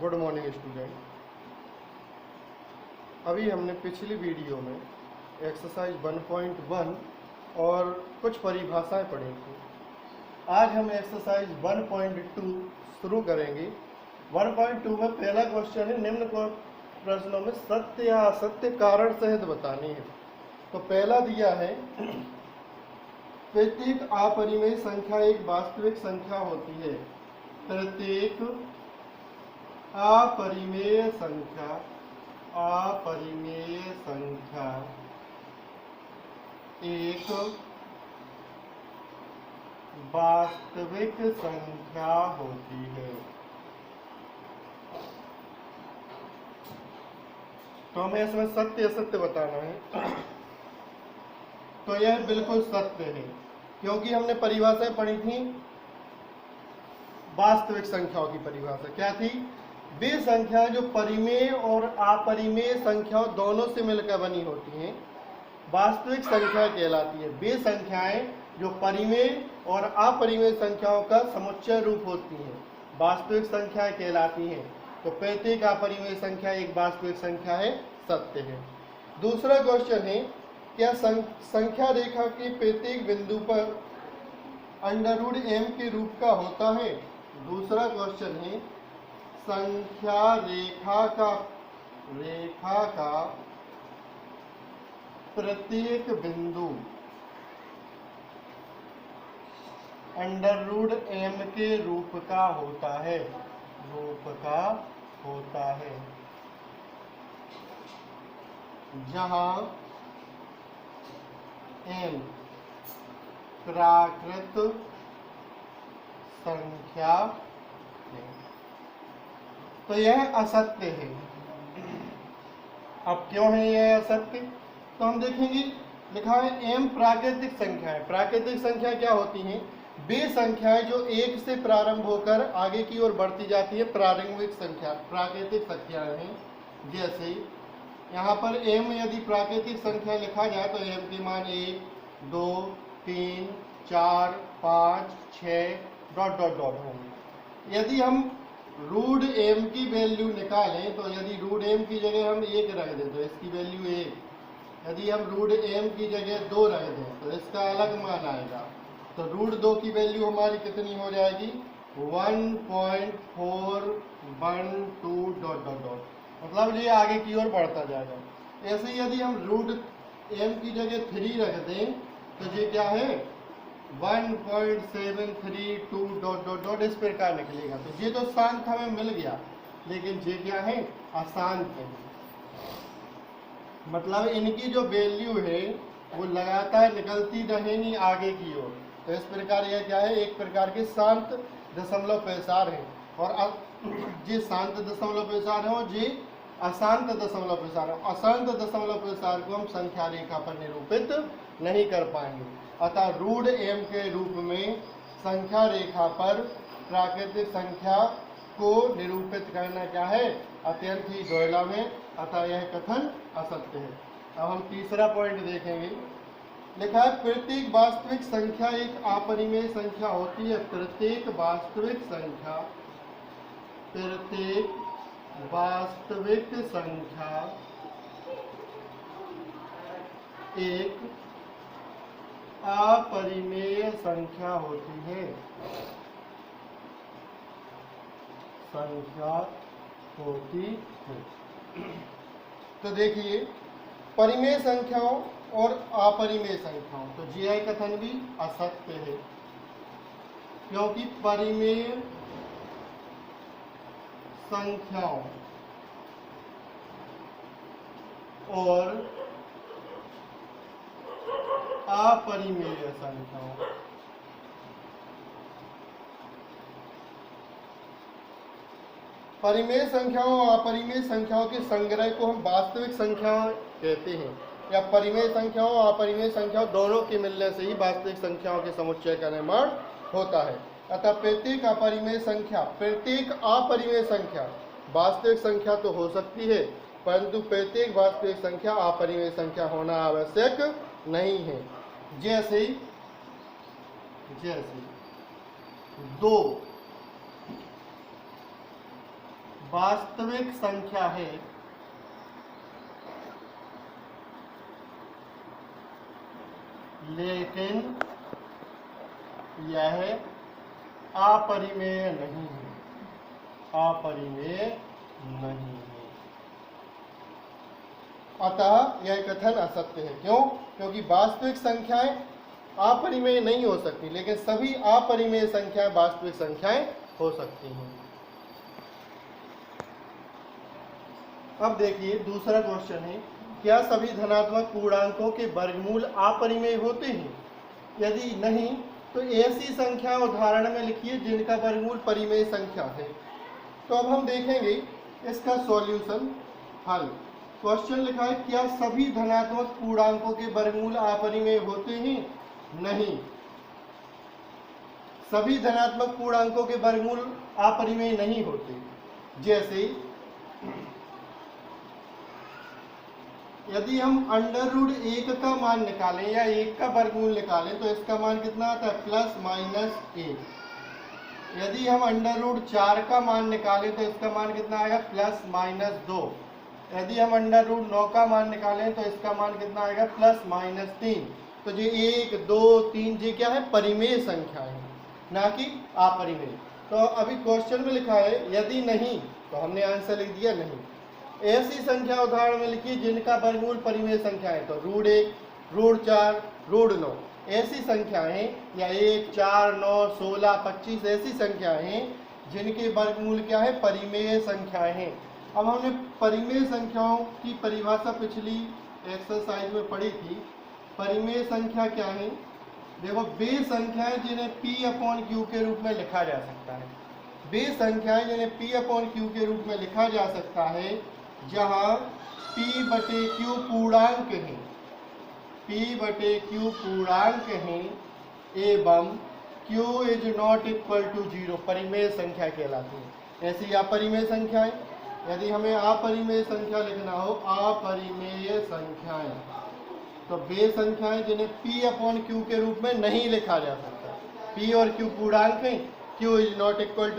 Good morning student. अभी हमने पिछली वीडियो में एक्सरसाइज 1.1 और कुछ परिभाषाएं पढ़ी थी। आज हम एक्सरसाइज 1.2 शुरू करेंगे। 1.2 में पहला क्वेश्चन है, निम्न प्रश्नों में सत्य या असत्य कारण सहित बतानी है। तो पहला दिया है, प्रत्येक अपरिमेय संख्या एक वास्तविक संख्या होती है। प्रत्येक अपरिमेय संख्या एक वास्तविक संख्या होती है। तो हमें इसमें सत्य असत्य बताना है। तो यह बिल्कुल सत्य है, क्योंकि हमने परिभाषाएं पढ़ी थी। वास्तविक संख्याओं की परिभाषा क्या थी? वे संख्याएं जो परिमेय और अपरिमेय संख्याओं दोनों से मिलकर बनी होती हैं, वास्तविक संख्या कहलाती है। वे संख्याएं जो परिमेय और अपरिमेय संख्याओं का समुच्चय रूप होती हैं, वास्तविक संख्याएं कहलाती हैं। तो प्रत्येक अपरिमेय संख्या एक वास्तविक संख्या है, सत्य है। दूसरा क्वेश्चन है, क्या संख्या रेखा के प्रत्येक बिंदु पर √m के रूप का होता है? दूसरा क्वेश्चन है, संख्या रेखा का प्रत्येक बिंदु √m के रूप का होता है, जहां m प्राकृत संख्या है। तो यह असत्य है। अब क्यों है यह असत्य? तो हम देखेंगे, लिखा है m प्राकृतिक संख्या है। प्राकृतिक संख्या क्या होती हैं? वे संख्याएं जो एक से प्रारंभ होकर आगे की ओर बढ़ती जाती है, प्रारंभिक संख्या प्राकृतिक संख्याएं हैं। जैसे यहाँ पर m यदि प्राकृतिक संख्या लिखा जाए तो m के मान 1, 2, 3, 4, 5, 6 डॉट डॉट डॉट होंगे। यदि हम √m की वैल्यू निकालें तो यदि √m की जगह हम 1 रख दें तो इसकी वैल्यू 1, यदि हम √m की जगह 2 रख दें तो इसका अलग मान आएगा। तो √2 की वैल्यू हमारी कितनी हो जाएगी? 1.412 डॉट डॉट डॉट, मतलब ये आगे की ओर बढ़ता जाएगा। ऐसे यदि हम √m की जगह 3 रख दें तो ये क्या है? 1.732 डॉट डॉट डॉट इस प्रकार निकलेगा। तो ये तो शांत हमें मिल गया, लेकिन ये क्या है? अशांत है। मतलब इनकी जो वैल्यू है वो लगातार निकलती रहेगी आगे की ओर। तो इस प्रकार यह क्या है? एक प्रकार के शांत दशमलव प्रसार है। और ये शांत दशमलव प्रसार है और ये अशांत दशमलव प्रसार है। अशांत दशमलव प्रसार को हम संख्या रेखा पर निरूपित नहीं कर पाएंगे। अतः √m के रूप में संख्या रेखा पर प्राकृतिक संख्या को निरूपित करना क्या है? अत्यंत ही दुर्लभ है। अतः यह कथन असत्य है। अब हम तीसरा पॉइंट देखेंगे। लिखा है, प्रत्येक वास्तविक संख्या एक अपरिमेय संख्या होती है। प्रत्येक वास्तविक संख्या एक अपरिमेय संख्या होती है। तो देखिए, परिमेय संख्याओं और अपरिमेय संख्याओं, तो जी कथन भी असत्य है, क्योंकि परिमेय संख्याओं और अपरिमेय संख्याओं परिमेय संख्याओं और अपरिमेय संख्याओं के संग्रह को हम वास्तविक संख्या कहते हैं। या परिमेय संख्याओं और अपरिमेय संख्याओं दोनों के मिलने से ही वास्तविक संख्याओं के समुच्चय का निर्माण होता है। अतः प्रत्येक अपरिमेय संख्या वास्तविक संख्या तो हो सकती है, परंतु प्रत्येक वास्तविक संख्या अपरिमेय संख्या होना आवश्यक नहीं है। जैसे वास्तविक संख्या है लेकिन यह अपरिमेय नहीं है, अपरिमेय नहीं है। अतः यह कथन असत्य है। क्यों? क्योंकि वास्तविक संख्याएं अपरिमेय नहीं हो सकती, लेकिन सभी अपरिमेय संख्याएं वास्तविक संख्याएं हो सकती हैं। अब देखिए दूसरा क्वेश्चन है, क्या सभी धनात्मक पूर्णांकों के वर्गमूल अपरिमेय होते हैं? यदि नहीं तो ऐसी संख्या उदाहरण में लिखिए जिनका वर्गमूल परिमेय संख्या है। तो अब हम देखेंगे इसका सॉल्यूशन, हल। क्वेश्चन लिखा है, क्या सभी धनात्मक पूर्णांकों के वर्गमूल अपरिमेय होते हैं? नहीं, सभी धनात्मक पूर्णांकों के वर्गमूल अपरिमेय नहीं होते। जैसे यदि हम √1 का मान निकालें या 1 का वर्गमूल निकालें तो इसका मान कितना आता है? +-1। यदि हम √4 का मान निकालें तो इसका मान कितना आएगा? +-2। यदि हम √9 का मान निकालें तो इसका मान कितना आएगा? +-3। तो ये 1, 2, 3 ये क्या है? परिमेय संख्या है, ना कि अपरिमेय। तो अभी क्वेश्चन में लिखा है यदि नहीं, तो हमने आंसर लिख दिया नहीं। ऐसी संख्या उदाहरण में लिखिए जिनका वर्गमूल परिमेय संख्या है, तो √1, √4, √9 ऐसी संख्याएं, या 1, 4, 9, 16, 25 ऐसी संख्याएं हैं जिनके वर्गमूल क्या है? परिमेय संख्याएं हैं। अब हमने परिमेय संख्याओं की परिभाषा पिछली एक्सरसाइज में पढ़ी थी। परिमेय संख्या क्या है? देखो, वे संख्याएं जिन्हें P/Q के रूप में लिखा जा सकता है, वे संख्याएं जिन्हें P/Q के रूप में लिखा जा सकता है जहां P/Q पूर्णांक हैं, P/Q पूर्णांक हैं एवं Q ≠ 0 परिमेय संख्या कहलाती है। ऐसी अपरिमेय संख्याएं, यदि हमें अपरिमेय संख्या लिखना हो, अपरिमेय संख्याएं, तो वे संख्याएं जिन्हें P/Q के रूप में नहीं लिखा जा सकता। P और Q पूर्णांक हैं, Q ≠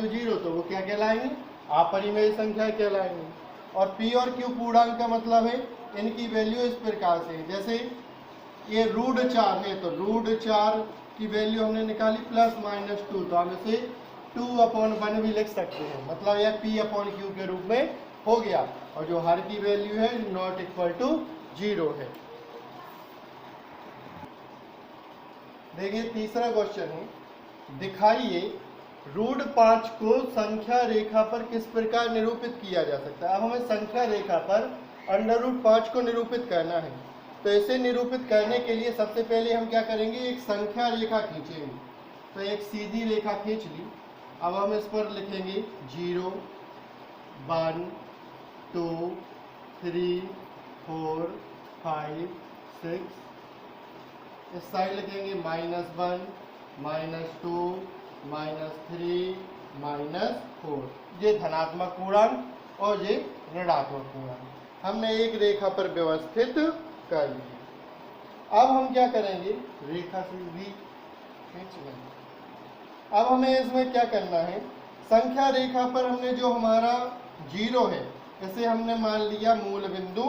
0, तो वो क्या कहलाएंगे? अपरिमेय संख्या कहलाएंगे। और P और Q पूर्णांक का मतलब है इनकी वैल्यू इस प्रकार से है, जैसे ये √4 है तो √4 की वैल्यू हमने निकाली +-2, तो हम इसे 2/1 भी लिख सकते हैं, मतलब यह P/Q के रूप में हो गया। और जो हर की वैल्यू है ≠ 0 है। देखिए तीसरा क्वेश्चन है, दिखाइए √5 को संख्या रेखा पर किस प्रकार निरूपित किया जा सकता है। अब हमें संख्या रेखा पर √5 को निरूपित करना है। तो इसे निरूपित करने के लिए सबसे पहले हम क्या करेंगे? एक संख्या रेखा खींचेंगे। तो एक सीधी रेखा खींच ली। अब हम इस पर लिखेंगे 0, 1, 2, 3, 4, 5, 6। इस साइड लिखेंगे -1, -2, -3, -4। ये धनात्मक पूर्णांक और ये ऋणात्मक पूर्णांक हमने एक रेखा पर व्यवस्थित कर लिया। अब हम क्या करेंगे? रेखा से भी खींच लेंगे। अब हमें इसमें क्या करना है? संख्या रेखा पर हमने जो हमारा 0 है इसे हमने मान लिया मूल बिंदु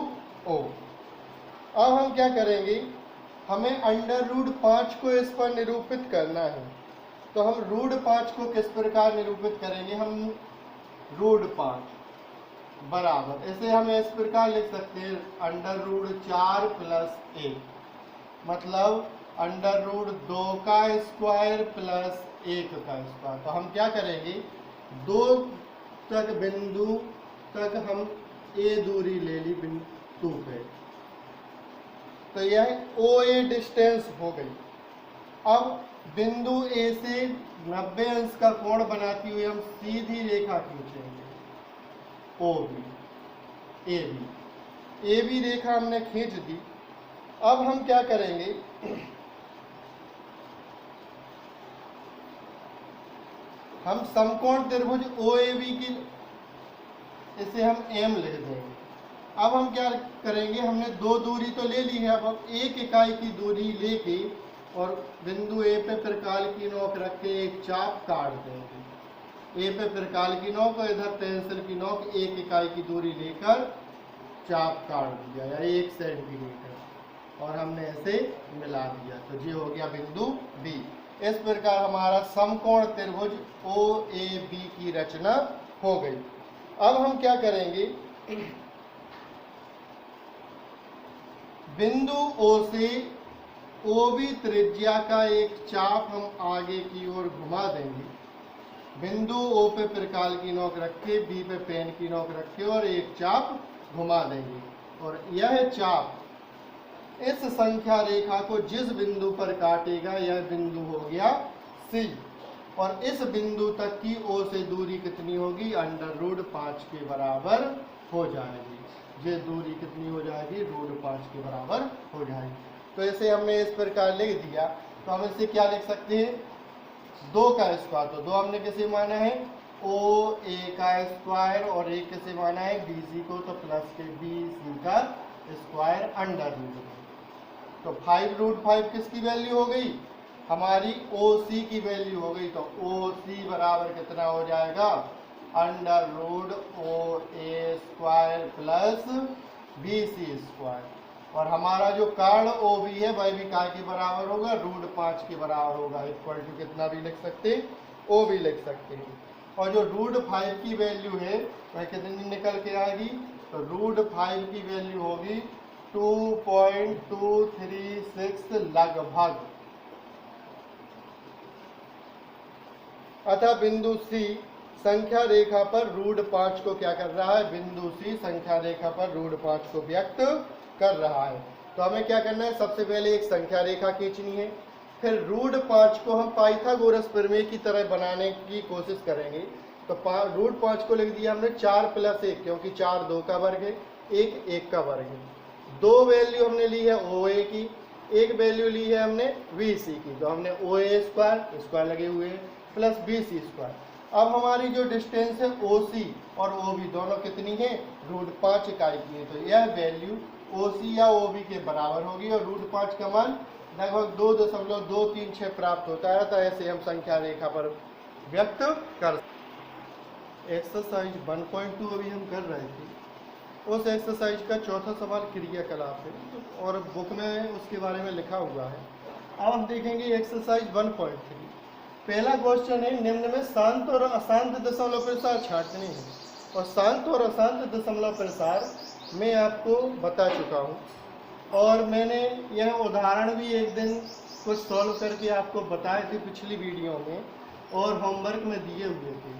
O। अब हम क्या करेंगे? हमें √5 को इस पर निरूपित करना है। तो हम √5 को किस प्रकार निरूपित करेंगे? हम √5 बराबर, इसे हम इस प्रकार लिख सकते हैं √4 + 1, मतलब √2 का स्क्वायर + 1 का स्क्वायर। तो हम क्या करेंगे? 2 तक बिंदु तक हम A दूरी ले ली बिंदु पे, तो यह OA डिस्टेंस हो गई। अब बिंदु A से 90 अंश का कोण बनाती हुई हम सीधी रेखा खींचेंगे OB, AB रेखा हमने खींच दी। अब हम क्या करेंगे? हम समकोण त्रिभुज OAB की, इसे हम M लिख देंगे। अब हम क्या करेंगे? हमने 2 दूरी तो ले ली है, अब हम 1 इकाई की दूरी लेके और बिंदु A पे प्रकाल की नोक रख के एक चाप काट देंगे। ए पे प्रकाल की नोक और इधर पेंसिल की नोक 1 इकाई की दूरी लेकर चाप काट दिया या 1 सेंटीमीटर और हमने ऐसे मिला दिया, तो ये हो गया बिंदु बी। इस प्रकार हमारा समकोण त्रिभुज ओ ए बी की रचना हो गई। अब हम क्या करेंगे, बिंदु ओ से ओ बी त्रिज्या का एक चाप हम आगे की ओर घुमा देंगे। बिंदु ओ पे प्रकाल की नोक रखे, बी पे पेन की नोक रखे और एक चाप घुमा देंगे और यह चाप इस संख्या रेखा को जिस बिंदु पर काटेगा यह बिंदु हो गया सी और इस बिंदु तक की ओ से दूरी कितनी होगी, √5 के बराबर हो जाएगी। ये दूरी कितनी हो जाएगी, √5 के बराबर हो जाएगी। तो इसे हमने इस प्रकार लिख दिया, तो हम इसे क्या लिख सकते हैं, 2 का स्क्वायर। तो 2 हमने किसे माना है, ओ ए का स्क्वायर और एक किसे माना है, बी सी को, तो प्लस के बी सी का स्क्वायर √। तो 5√5 किसकी वैल्यू हो गई, हमारी ओ सी की वैल्यू हो गई। तो ओ सी बराबर कितना हो जाएगा, √OA² प्लस BC²। और हमारा जो कर्ण ओ बी है वह भी काय के बराबर होगा, √5 के बराबर होगा। इक्वल टू कितना भी लिख सकते हैं, ओ भी लिख सकते हैं। और जो √5 की वैल्यू है वह कितनी निकल के आएगी, तो √5 की वैल्यू होगी 2.236 लगभग। अतः बिंदु सी संख्या रेखा पर √5 को क्या कर रहा है, बिंदु सी संख्या रेखा पर √5 को व्यक्त कर रहा है। तो हमें क्या करना है, सबसे पहले एक संख्या रेखा खींचनी है, फिर √5 को हम पाइथागोरस प्रमेय की तरह बनाने की कोशिश करेंगे। तो √5 को लिख दिया हमने 4 + 1, क्योंकि 4 2 का वर्ग है, 1 1 का वर्ग है। 2 वैल्यू हमने ली है OA की, 1 वैल्यू ली है हमने BC की, तो हमने OA² स्क्वायर लगे हुए हैं प्लस BC²। अब हमारी जो डिस्टेंस है OC और OB दोनों कितनी है, √5 इकाई की है। तो यह वैल्यू OC या OB के बराबर होगी और √5 का मान लगभग 2.236 प्राप्त होता है। तो ऐसे हम संख्या रेखा पर व्यक्त कर। एक्सरसाइज 1.2 अभी हम कर रहे थे, उस एक्सरसाइज का चौथा सवाल क्रियाकलाप है और बुक में उसके बारे में लिखा हुआ है। अब हम देखेंगे एक्सरसाइज 1.3। पहला क्वेश्चन है, निम्न में शांत और अशांत दशमलव प्रसार छांटने हैं। और शांत और अशांत दशमलव प्रसार मैं आपको बता चुका हूँ और मैंने यह उदाहरण भी एक दिन कुछ सॉल्व करके आपको बताए थे पिछली वीडियो में और होमवर्क में दिए हुए थे।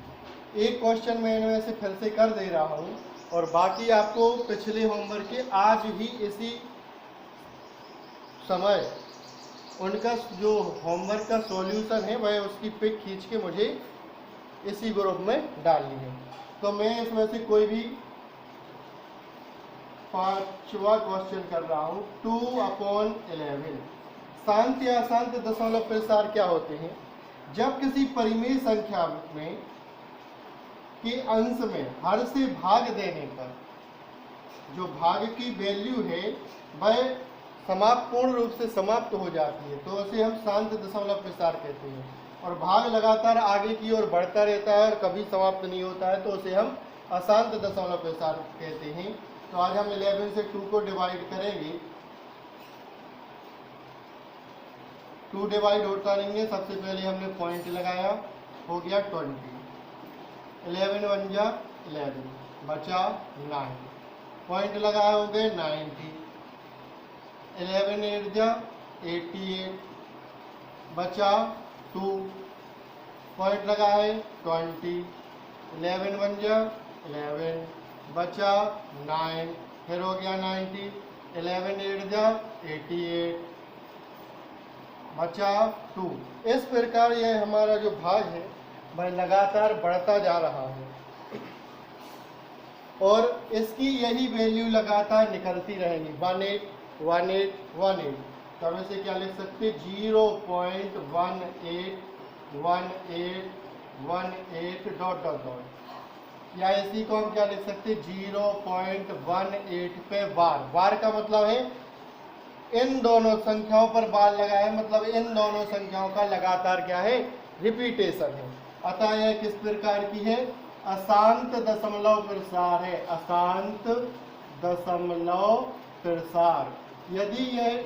एक क्वेश्चन मैं इनमें से फिर से कर दे रहा हूँ और बाकी आपको पिछले होमवर्क के आज ही इसी समय उनका जो होमवर्क का सॉल्यूशन है वह उसकी पिक खींच के मुझे इसी ग्रुप में डालनी है। तो मैं इसमें से कोई भी 5वां क्वेश्चन कर रहा हूँ, 2/11। शांत या अशांत दशमलव प्रसार क्या होते हैं, जब किसी परिमेय संख्या में के अंश में हर से भाग देने पर जो भाग की वैल्यू है वह पूर्ण रूप से समाप्त हो जाती है, तो उसे हम शांत दशमलव प्रसार कहते हैं। और भाग लगातार आगे की ओर बढ़ता रहता है और कभी समाप्त नहीं होता है, तो उसे हम अशांत दशमलव प्रसार कहते हैं। तो आज हम 11 से 2 को डिवाइड करेंगे। 2 डिवाइड होता नहीं है, सबसे पहले हमने पॉइंट लगाया, हो गया 20। 11 1 जा 11, बचा 9, पॉइंट लगाया हो गए 90। 11 8 जा 88, बचा 2, पॉइंट लगा है 20। 11 1 जा 11, बचा 9, फिर हो गया 90। 11 8 जा 88, बचा 2। इस प्रकार यह हमारा जो भाग है वह लगातार बढ़ता जा रहा है और इसकी यही वैल्यू लगातार निकलती रहेगी, 18 18 18। तो हम इसे क्या लिख सकते, 0.181818 ... या इसी को हम क्या लिख सकते, 0.18 पे बार का मतलब है इन दोनों संख्याओं पर बार लगा है, मतलब इन दोनों संख्याओं का लगातार क्या है, रिपीटेशन है। अतः यह किस प्रकार की है? अशांत दशमलव प्रसार है, अशांत दशमलव प्रसार। यदि यह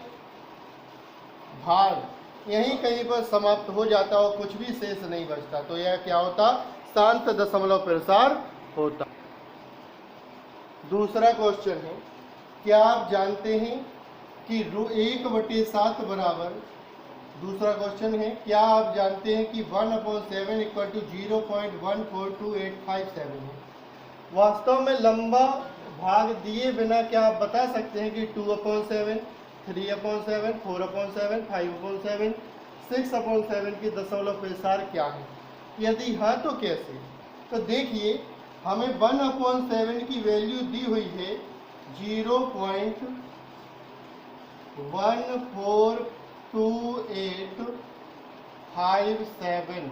भाग यहीं कहीं पर समाप्त हो जाता और कुछ भी शेष नहीं बचता तो यह क्या होता? शांत दशमलव प्रसार होता। दूसरा क्वेश्चन है, क्या आप जानते हैं कि 1/7 बराबर, दूसरा क्वेश्चन है, क्या आप जानते हैं कि 1/7 इक्वल टू 0.142857 है? वास्तव में लंबा भाग दिए बिना क्या आप बता सकते हैं कि 2/7, 3/7, 4/7, 5/7, 6/7 की दशमलव प्रसार क्या है? यदि हाँ तो कैसे? तो देखिए, हमें 1/7 की वैल्यू दी हुई है 0.142857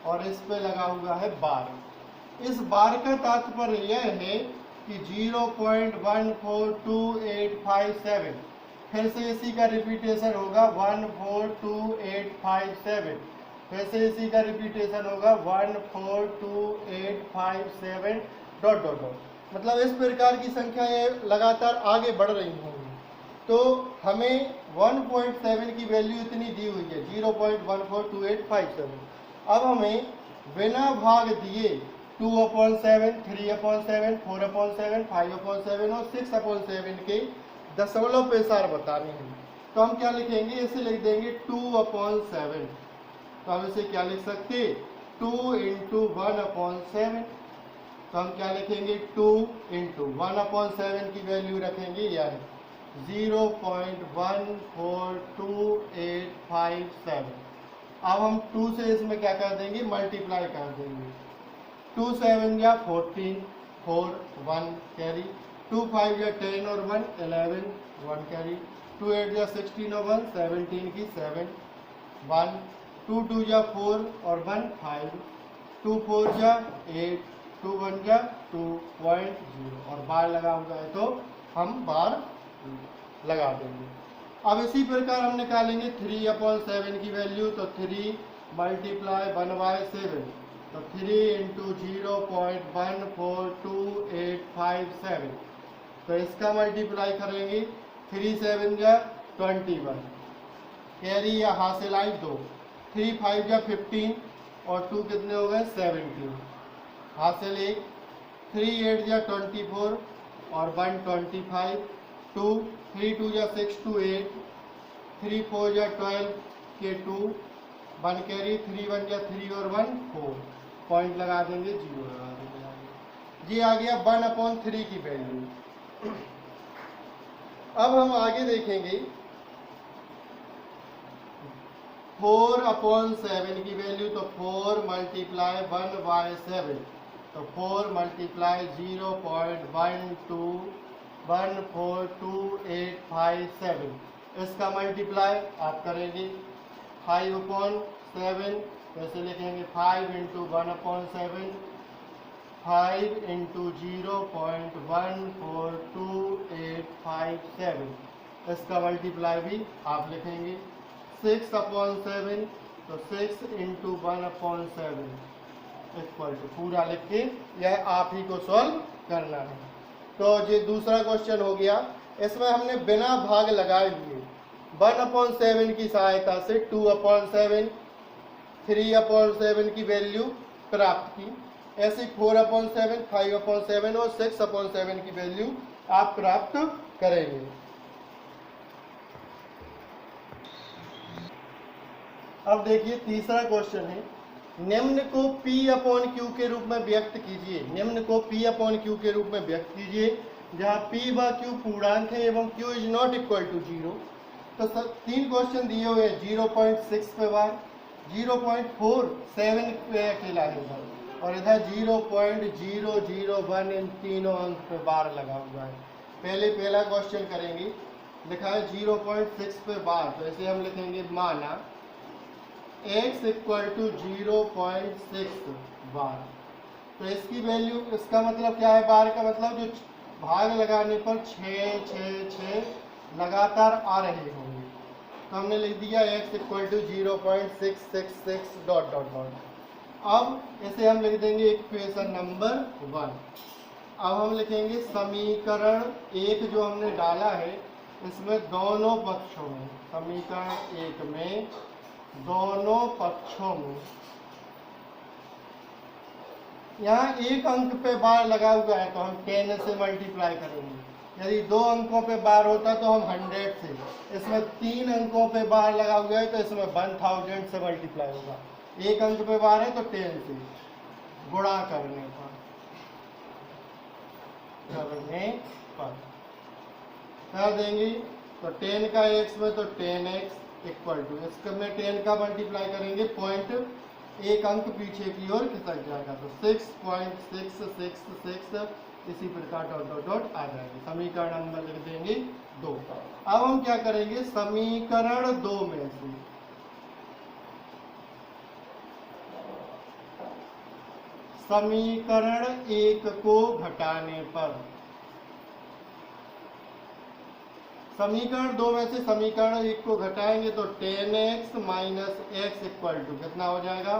और इस पे लगा हुआ है बार। इस बार का तात्पर्य यह है कि 0.142857, फिर से इसी का रिपीटेशन होगा 142,857, फिर से इसी का रिपीटेशन होगा 142,857 डॉट डॉट डॉट। मतलब इस प्रकार की संख्या ये लगातार आगे बढ़ रही होंगी। तो हमें 1.7 की वैल्यू इतनी दी हुई है 0.142857। अब हमें बिना भाग दिए 2/7, 3/7, 4/7, 5/7 और 6/7 के दशमलव प्रसार बताने हैं। तो हम क्या लिखेंगे? इसे लिख देंगे 2/7। तो हम इसे क्या लिख सकते? 2 × 1/7। तो हम क्या लिखेंगे? 2 × 1/7 की वैल्यू रखेंगे यानी 0.142,857। अब हम 2 से इसमें क्या कर देंगे? मल्टीप्लाई कर देंगे। 2 7 या 14, 4 1 कैरी, 2 5 या 10 और 1 11 1 कैरी, 2 8 या 16 और 1 17 की 7 1, 2 2 या 4 और 1 5, 2 4 या 8, 2 1 या 2.0 और बार लगा हुआ है तो हम बार लगा देंगे। अब इसी प्रकार हम निकालेंगे 3/7 की वैल्यू। तो 3 मल्टीप्लाई 1/7, तो 3 × 0.142,857। तो इसका मल्टीप्लाई करेंगे 3 7 या 21, कैरी या हासिल आई 2, 3 5 या 15 और 2 कितने हो गए? 17, हासिल 1, 3 8 या 24 और 1 25, 2 3 2 या 6 2 8, 3 4 या 12 के 2 1 कैरी, 3 1 या 3 और 1 4, पॉइंट लगा देंगे, 0 लगा देंगे। ये आ गया 1/3 की वैल्यू। अब हम आगे देखेंगे 4/7 की वैल्यू। तो 4 मल्टीप्लाई 1/7, तो 4 मल्टीप्लाई 0.142,857। इसका मल्टीप्लाई आप करेंगे 5/7, कैसे लिखेंगे? 5 × 1/7, 5 × 0.142,857। इसका मल्टीप्लाई भी आप लिखेंगे 6/7, तो 6 × 1/7 इक्वल टू, पूरा लिख के यह आप ही को सॉल्व करना है। तो ये दूसरा क्वेश्चन हो गया। इसमें हमने बिना भाग लगाए हुए 1/7 की सहायता से 2/7, 3/7 की वैल्यू प्राप्त की। ऐसे 4/7, 5/7 और 6/7 की वैल्यू आप प्राप्त करेंगे। अब देखिए तीसरा क्वेश्चन है, निम्न को P/Q के रूप में व्यक्त कीजिए। निम्न को P/Q के रूप में व्यक्त कीजिए जहाँ P/Q पूर्णांक है एवं Q is not equal to 0। तो 3 क्वेश्चन दिए हुए हैं, 0.6 पे बार, 0.47 पे अकेला है इधर, और इधर 0.001 इन तीनों अंक पे बार लगा हुआ है। पहला क्वेश्चन करेंगे, लिखा है 0.6 पे बार, तो इसे हम लिखेंगे माना x इक्वल टू 0.6 बार। तो इसकी वैल्यू, इसका मतलब क्या है? बार का मतलब जो भाग लगाने पर 6 6 6 लगातार आ रहे होंगे। तो हमने लिख दिया x equal to 0.666 dot dot dot. अब इसे हम लिख देंगे इक्वेशन नंबर 1। अब हम लिखेंगे समीकरण 1 जो हमने डाला है इसमें दोनों पक्षों में, समीकरण 1 में दोनों पक्षों में, यहाँ एक अंक पे बार लगा हुआ है तो हम 10 से मल्टीप्लाई करेंगे। यदि 2 अंकों पे बार होता तो हम 100 से, इसमें 3 अंकों पे बार लगा हुआ है तो इसमें 1000 से मल्टीप्लाई होगा। एक अंक पे बार है तो 10 से गुणा करने पर कर देंगे तो 10 का x में तो 10x इक्वल टू, इसके में 10 का मल्टीप्लाई करेंगे, पॉइंट एक अंक पीछे की ओर खिसक जाएगा तो 6.666 इसी प्रकार डॉट डॉट डॉट आ जाएगी। समीकरण नंबर लिख देंगे 2। अब हम क्या करेंगे, समीकरण 2 में से समीकरण 1 को घटाने पर, समीकरण 2 में से समीकरण 1 को घटाएंगे तो 10x minus x equal to कितना हो जाएगा,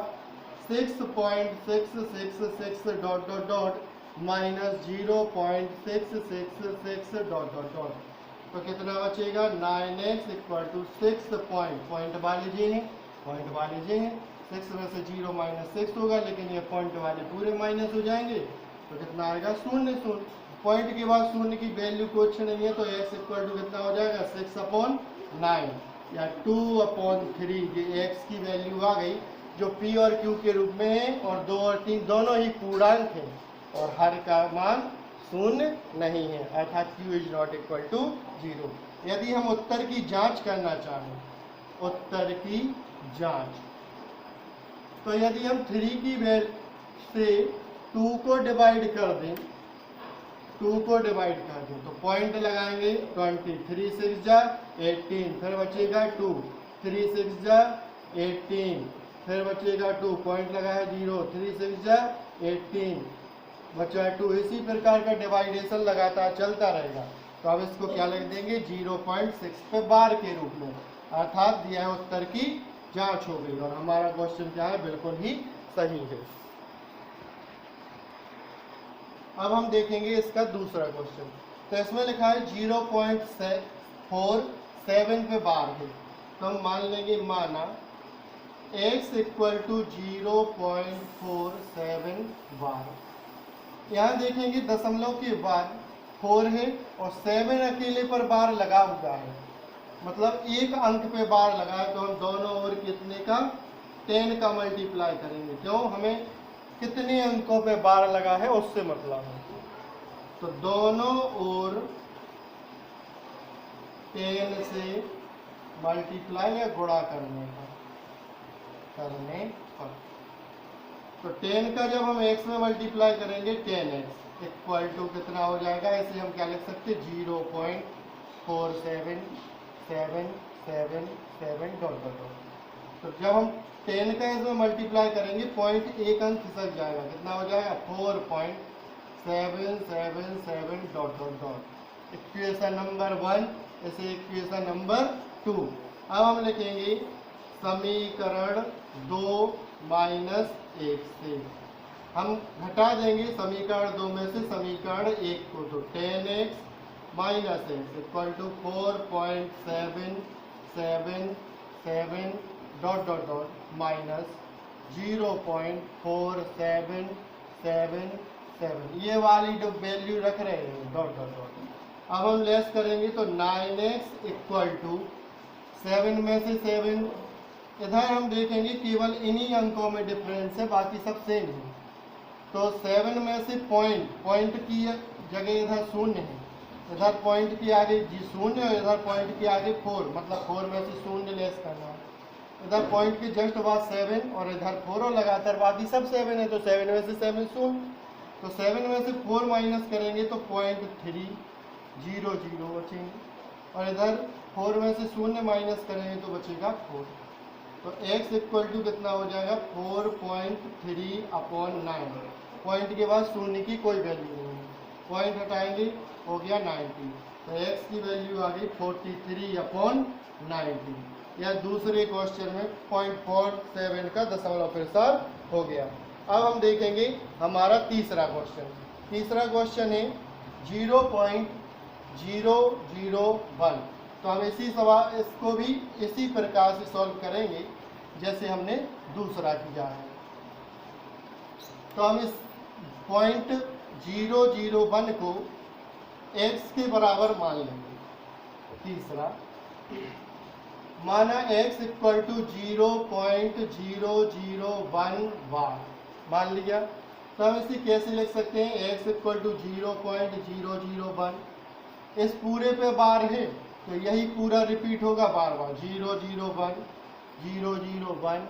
6.666 dot dot dot minus 0.666 dot dot dot, तो कितना बचेगा 9x इक्वल टू 6 पॉइंट वाले जी हैं, 6 में से 0 माइनस 6 होगा, लेकिन ये पॉइंट वाले पूरे माइनस हो जाएंगे तो कितना आएगा 0। पॉइंट के बाद 0 की वैल्यू कुछ नहीं है तो x इक्वल टू कितना हो जाएगा 6/9 या 2/3। ये x की वैल्यू आ गई जो p और q के रूप में है और 2 और 3 दोनों ही पूर्णांक हैं और हर का मान 0 नहीं है, अर्थात q is not equal to 0। यदि हम उत्तर की जांच करना चाहें, उत्तर की जांच, तो यदि हम 3 की वैल्यू से 2 को डिवाइड कर दें, तो पॉइंट लगाएंगे 20, 3 6 जा 18, फिर बचेगा 2, 3 6 जा 18, फिर बचेगा 2, पॉइंट लगाया 0, 3 6 जा 18, बचा 2। इसी प्रकार का डिवाइडेशन लगातार चलता रहेगा। तो अब इसको क्या लिख देंगे 0.6 पे बार के रूप में, अर्थात दिया है उत्तर की जांच हो गई और हमारा क्वेश्चन क्या है, बिल्कुल ही सही है। अब हम देखेंगे इसका दूसरा क्वेश्चन। तो इसमें लिखा है 0.47 पे बार है, तो हम मान लेंगे, माना x इक्वल टू 0.47 बार। यहाँ देखेंगे दशमलव के बाद 4 है और 7 अकेले पर बार लगा हुआ है, मतलब एक अंक पे बार लगा है तो हम दोनों ओर कितने का 10 का मल्टीप्लाई करेंगे, क्यों, हमें कितने अंकों पे बार लगा है उससे मतलब है। तो दोनों ओर 10 से मल्टीप्लाई या गुणा करने पर तो 10 का जब हम x में मल्टीप्लाई करेंगे 10x इक्वल टू कितना हो जाएगा, इसे हम क्या लिख सकते 0.4777 डॉट डॉट। तो जब हम 10 का इसमें मल्टीप्लाई करेंगे पॉइंट एक अंक खिसक जाएगा, कितना हो जाएगा 4.777 dot dot dot. Equation number 1, इसे इक्वेशन नंबर 2। अब हम लिखेंगे समीकरण 2 माइनस 1 से हम घटा देंगे समीकरण 2 में से समीकरण 1 को, तो 10x minus x equal to 4.777 dot dot dot minus 0.4777, ये वाली जो वैल्यू रख रहे हैं डॉट डॉट डॉट। अब हम लेस करेंगे तो 9x इक्वल टू 7 में से 7, इधर हम देखेंगे केवल इन्हीं अंकों में डिफरेंस है, बाकी सब सेम है। तो 7 में से पॉइंट की जगह इधर 0 है, इधर पॉइंट के आगे 0 और इधर पॉइंट के आगे 4, मतलब 4 में से 0 लेस करना है। इधर पॉइंट के जस्ट बाद 7 और इधर 4 और लगातार बाकी सब 7 है, तो 7 में से 7 0, तो 7 में से 4 माइनस करेंगे तो 0.300 बचेंगे और इधर 4 में से 0 माइनस करेंगे तो बचेगा 4। तो x इक्वल टू कितना हो जाएगा 4.3/9, पॉइंट के बाद 0 की कोई वैल्यू नहीं है, पॉइंट हटाएंगे हो गया 90, तो x की वैल्यू आ गई 43/90। या दूसरे क्वेश्चन में 0.47 का दशमलव प्रसार हो गया। अब हम देखेंगे हमारा तीसरा क्वेश्चन। तीसरा क्वेश्चन है 0.001। तो हम इसको भी इसी प्रकार से सॉल्व करेंगे जैसे हमने दूसरा किया है। तो हम इस पॉइंट 001 को x के बराबर मान लेंगे। तीसरा माना x इक्वल टू 0.001 वाट मान लिया। तो हम इसे कैसे लिख सकते हैं? x इक्वल टू 0.001, इस पूरे पे बार है तो यही पूरा रिपीट होगा बार बार 001 001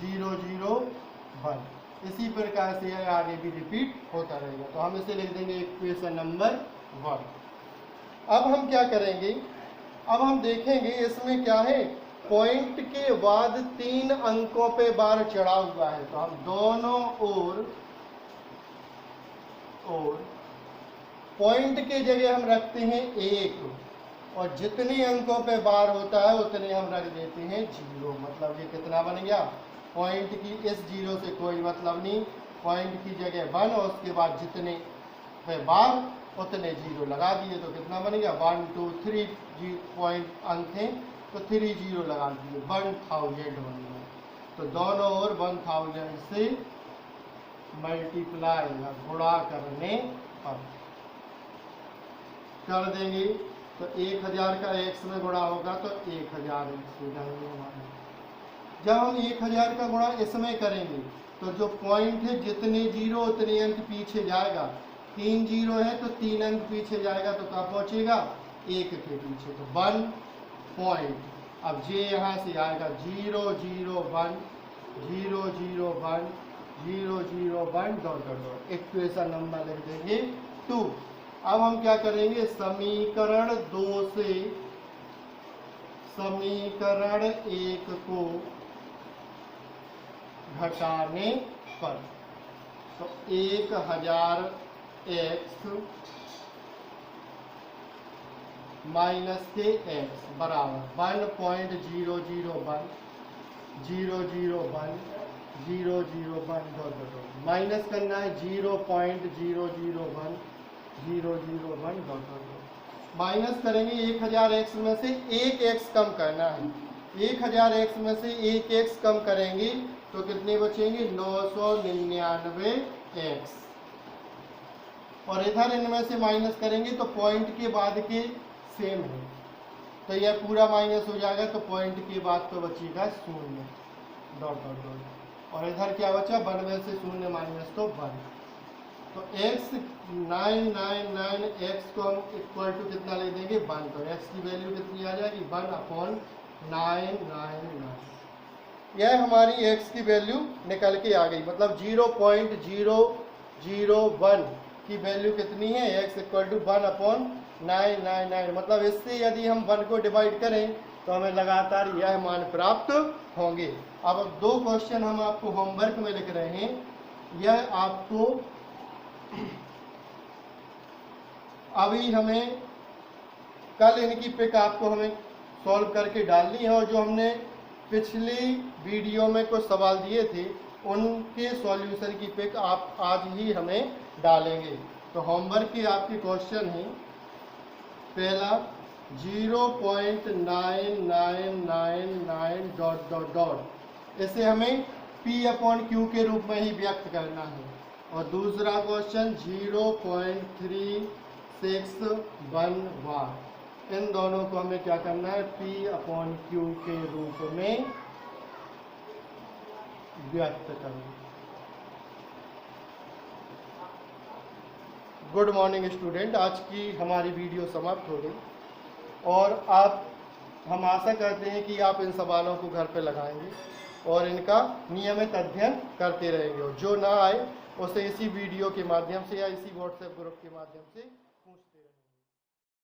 001। इसी प्रकार से यह आगे भी रिपीट होता रहेगा। तो हम इसे लिख देंगे इक्वेशन नंबर 1। अब हम क्या करेंगे? अब हम देखेंगे इसमें क्या है, पॉइंट के बाद 3 अंकों पे बार चढ़ा हुआ है। तो हम दोनों ओर पॉइंट के जगह हम रखते हैं 1 और जितने अंकों पे बार होता है उतने हम रख देते हैं 0। मतलब ये कितना बन गया? पॉइंट की इस 0 से कोई मतलब नहीं, पॉइंट की जगह 1 और उसके बाद जितने पे बार उतने 0 लगा दिए। तो कितना बन गया? 1 2 3 पॉइंट अंक थे तो 3 0 लगा दिए, 1000 बन गया। तो दोनों ओर 1000 से मल्टीप्लाई या गुणा करने पर कर देंगे। तो 1000 का x में गुणा होगा तो 1000 x हो जाएंगे हमारे। जब हम 1000 का गुणा इसमें करेंगे तो जो पॉइंट है जितने 0 उतने अंक पीछे जाएगा। 3 0 है तो 3 अंक पीछे जाएगा तो कहाँ पहुंचेगा? 1 के पीछे। तो 1 पॉइंट। अब जे यहाँ से आएगा 0 0 1 0 0 1 0 0 1 dot dot dot. Equation number लिख देंगे 2। अब हम क्या करेंगे? समीकरण 2 से समीकरण 1 को घटाने पर तो 1000x माइनस के x बराबर 1.001 001 001 माइनस करना है 0.001 001 माइनस करेंगे 1000x में से 1x कम करना है। 1000x में से 1x कम करेंगे तो कितने बचेंगे? 999x। और इधर इनमें से माइनस करेंगे तो पॉइंट के बाद के सेम है तो यह पूरा माइनस हो जाएगा। तो पॉइंट के बाद तो बचेगा 0 डॉट डॉट डॉट। और इधर क्या बचा? 1 में से 0 माइनस तो 1। तो x 999x को हम इक्वल टू कितना ले देंगे? 1। तो x की वैल्यू कितनी आ जाएगी? 1/999। यह हमारी x की वैल्यू निकल के आ गई। मतलब 0.001 की वैल्यू कितनी है? x equal to 1/999। मतलब इससे यदि हम 1 को डिवाइड करें तो हमें लगातार यह मान प्राप्त होंगे। अब 2 क्वेश्चन हम आपको होमवर्क में लिख रहे हैं। यह आपको अभी हमें कल इनकी पिक आपको हमें सॉल्व करके डालनी है और जो हमने पिछली वीडियो में कुछ सवाल दिए थे उनके सॉल्यूशन की पिक आप आज ही हमें डालेंगे। तो होमवर्क के आपके क्वेश्चन हैं। पहला 0.999 डॉट डॉट डॉट, इसे हमें P/Q के रूप में ही व्यक्त करना है। और दूसरा क्वेश्चन 0.361 वाट। इन दोनों को हमें क्या करना है? P/Q के रूप में व्यक्त करना। गुड मॉर्निंग स्टूडेंट, आज की हमारी वीडियो समाप्त हो गई और हम आशा करते हैं कि आप इन सवालों को घर पे लगाएंगे और इनका नियमित अध्ययन करते रहेंगे। और जो ना आए उसे इसी वीडियो के माध्यम से या इसी व्हाट्सएप ग्रुप के माध्यम से